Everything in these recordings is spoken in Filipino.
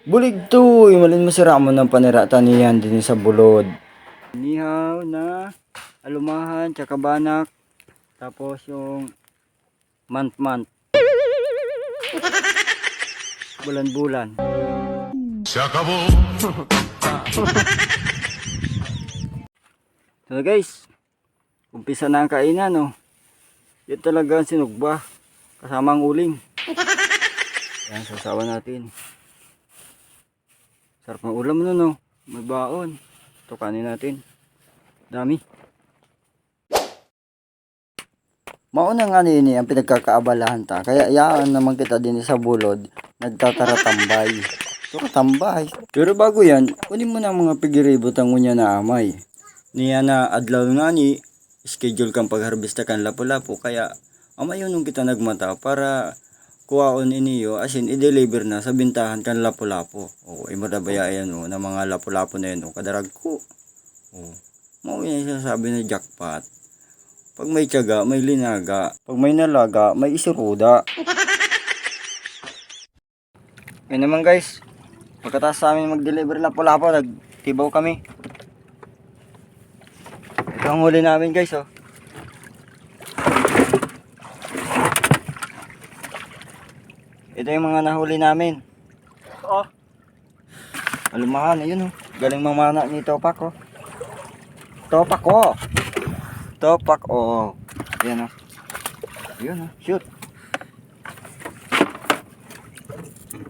Bulig to, imalin masira mo ng paniratan niyan din sa bulod. Nihaw na alumahan, tsaka banak, tapos yung month, bulan-bulan. So guys, umpisa na ang kainan, no. Yan talaga ang sinugba, kasama ang uling. Yan, sasawa natin. Sarap ng ulam nun, no. May baon. Ito kanin natin. Dami. Mauna nga nini ang pinagkakaabalahan ta. Kaya yaan naman kita din sa bulod. Nagtataratambay. Ito katambay. Pero bago yan, kunin mo na mga pigiribot ang unya na amay. Niya na adlaw nga ni, schedule kang pagharvesta kan lapu-lapu. Kaya amayon nung kita nagmata para kuwaon iniyo asin i-deliver na sa bintahan kan lapu-lapu. O imadabaya yan o na mga lapu-lapu na yan o kadarag ko. O mao yan sasabi na jackpot. Pag may tiyaga, may linaga. Pag may nalaga, may isiruda. Yan naman guys. Pagkatapos sa amin mag-deliver lapu-lapu, nagtibaw kami. Ito ang huli namin guys, oh. Ito yung mga nahuli namin. Oh. Alumahan, ayun oh. Galing mamana ni Topak, oh. Topak, oh. Topak, oh. Ayan, oh. Ayun, oh. Shoot.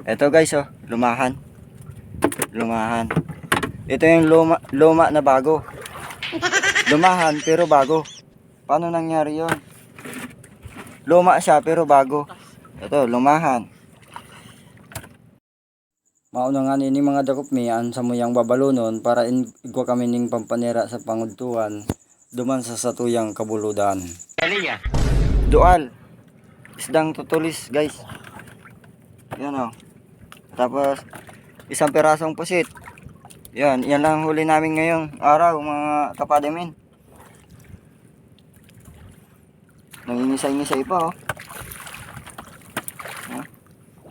Ito guys, oh. Lumahan. Lumahan. Ito yung luma na bago. Lumahan pero bago. Paano nangyari yon? Luma siya pero bago. Ito, lumahan. Mauna nga ni mga dakop mi an sa muyang babalunon para igwa kami ning pampanera sa pangudtuan duman sa satuyang kabuludan. Dual. Isdang tutulis, guys. Yan oh. Tapos isang pirasong pusit. Yan lang huli namin ngayong araw mga kapademin. Nangingisay-ngisay pa oh.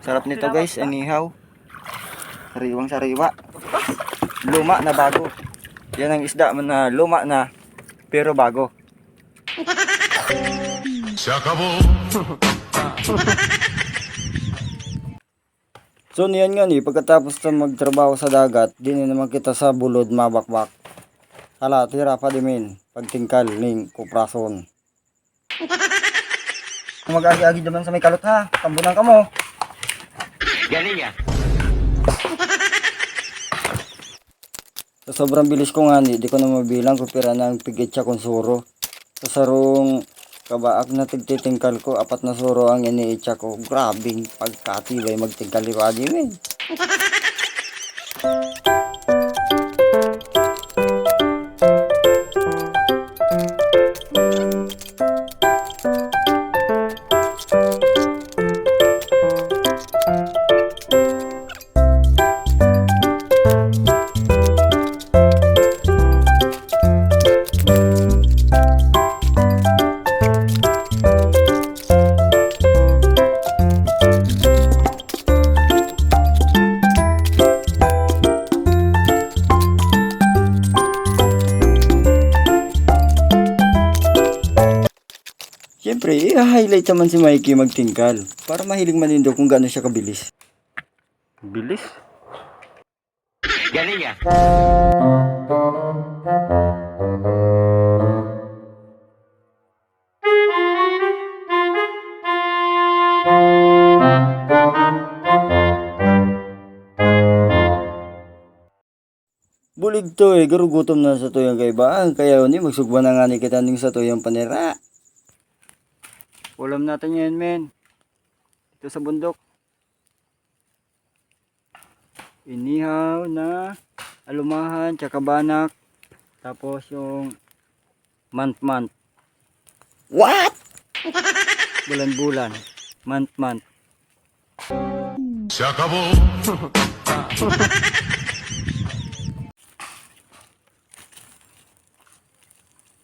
Sarap nito guys, anyhow. Sariwang sariwa. Luma na bago. Yan ang isda na luma na pero bago. So niyan nga ni, pagkatapos na magtrabaho sa dagat, din naman kita sa bulod mabakbak. Hala, tira pa dimin, pagtingkal ning kuprason. Mag-agi-agi naman sa may kalot ha, tambunan ka mo. Galing ya. Sa sobrang bilis ko nga ni, di ko na mabilang kung pira ng pigitsa kong suro. Sa sarong kabaak na tigtitingkal ko, 4 na suro ang iniitsa ko. Grabing pagkatibay magtingkal liwadi men. Siyempre, i-highlight naman si Mikey magtingkal para mahiling manindo kung gaano siya kabilis. Bilis? Galing ya. Bulig to eh, garugutom na sa tuyang kaibaan. Kaya ni magsugba na nga ni kita ning sa tuyang panira. Ulam natin yan men. Ito sa bundok. Inihaw na alumahan, tsaka banak. Tapos yung month. What? Bulan-bulan. Month. Sakabo.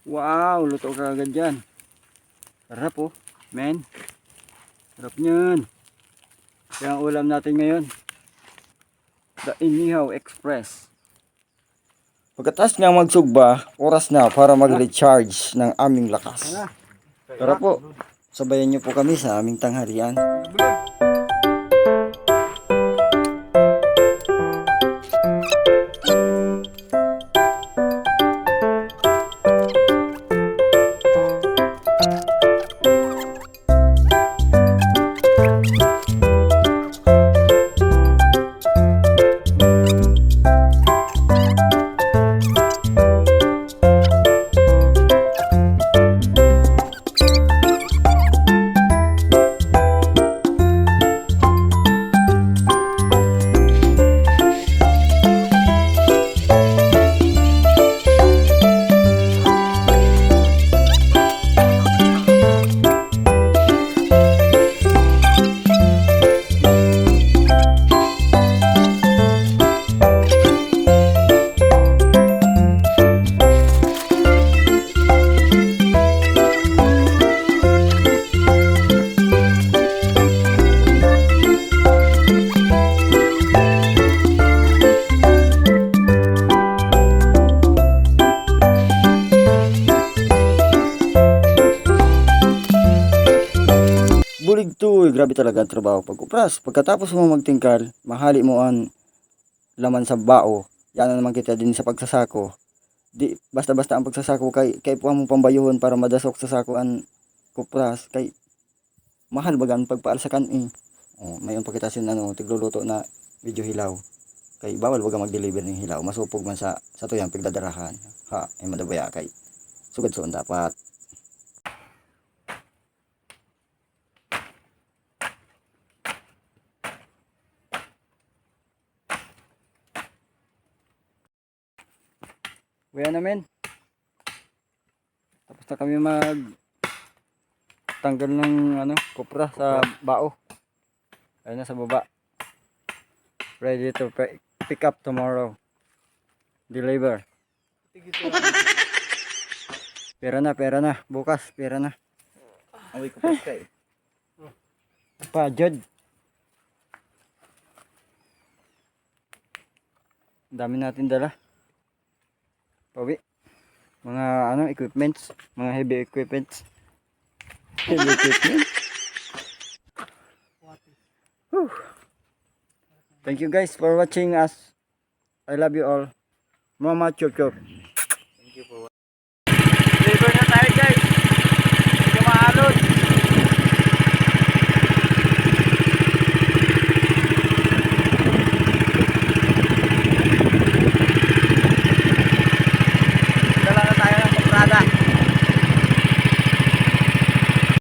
Wow, luto ka agad dyan. Sarap oh. Men, sarap nyan. Kaya ang ulam natin ngayon. The Inihaw Express. Pagkatapos nga magsugba, oras na para mag-recharge ng aming lakas. Tara po, sabayan niyo po kami sa aming tanghalian. Bulig to, grabe talaga ang trabaho pagkupras. Pagkatapos mo magtingkal, mahali mo ang laman sa bao. Yan na naman kita din sa pagsasako. Di basta-basta ang pagsasako kay puha mo pambayuhon para madasok sa sako ang kupras kay mahal bagan pagpaalsakan eh. Oh, mayon pa kita sin tigluluto na video hilaw. Kay bawal baga mag-deliver ng hilaw, masupog man sa tuyang pigdadarahan. Ha, ay madabaya kay sugad suon dapat. Kuya namin. Tapos na kami tanggal ng kopra sa bao. Ayun na sa baba. Ready to pick up tomorrow. Deliver. Pera na. Bukas, pera na. Awi ko pa kay. Pa, Jod. Dami natin dala. Pawi. Mga equipments, mga heavy equipments. Heavy equipment. Whew. Thank you guys for watching us. I love you all. Mama chop chop. Thank you for watching. Deliver na tayo guys. Hindi maalon.